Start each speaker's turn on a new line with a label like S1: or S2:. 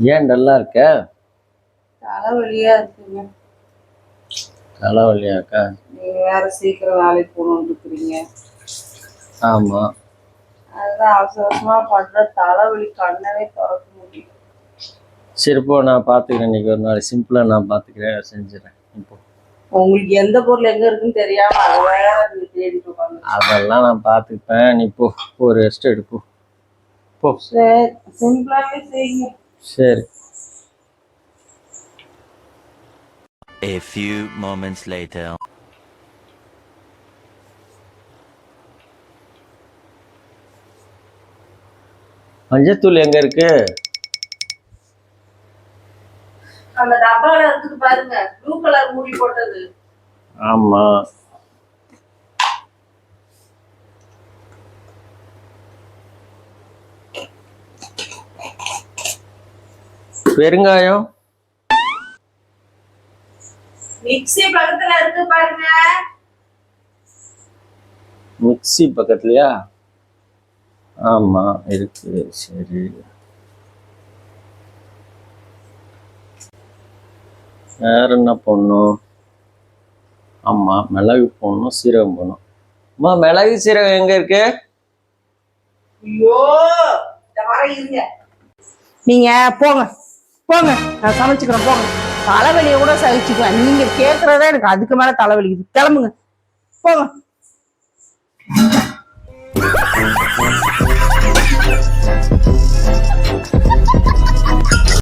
S1: ஏன் நல்லா இருக்க?
S2: தலைவலியா இருக்குங்க.
S1: தலைவலியாக்கா?
S2: நீங்க வேற சீக்கிரம் வேலைக்கு போகணும்னு இருக்கிறீங்க.
S1: ஆமா.
S2: அதுதான் அவசர அவசரமா பண்ற தலைவலி கண்ணவே திறக்க முடியும்.
S1: சரி போ, நான் பார்த்துக்கிறேன். இன்னைக்கு ஒரு நாள் சிம்பிளா நான் பார்த்துக்கிறேன், செஞ்சுறேன். இப்போ
S2: உங்களுக்கு எந்த பொருள் எங்க இருக்குன்னு தெரியாம அதை வேற தேடிட்டு உட்காந்து.
S1: அதெல்லாம் நான் பார்த்துப்பேன். நீ போ, ஒரு ரெஸ்ட் எடுப்போ. போ.
S2: சரி, சிம்பிளாவே செய்யுங்க.
S1: சரி.
S3: A few moments later.
S1: மஞ்சத்தூள் எங்க இருக்கு?
S2: அந்த டப்பால இருக்குது பாருங்க, ப்ளூ கலர் மூடி போட்டது.
S1: ஆமா. பெருங்காயம்
S2: மிக்ஸி பக்கத்துல இருக்கு பாருங்க.
S1: மிக்ஸி பக்கத்துலயா? ஆமா இருக்கு. சரி, வேற என்ன போடணும்? ஆமா, மிளகு போடணும், சீரகம் போடணும். அம்மா, மிளகு சீரகம் எங்க இருக்கு?
S2: ஐயோ, இருங்க. நீங்க போங்க போங்க, நான் சமைச்சுக்கிறேன். போங்க, தலைவலியை கூட சகிச்சுக்குவேன். நீங்க கேட்கறதா எனக்கு அதுக்கு மேல தலைவலிக்குது. கிளம்புங்க, போங்க.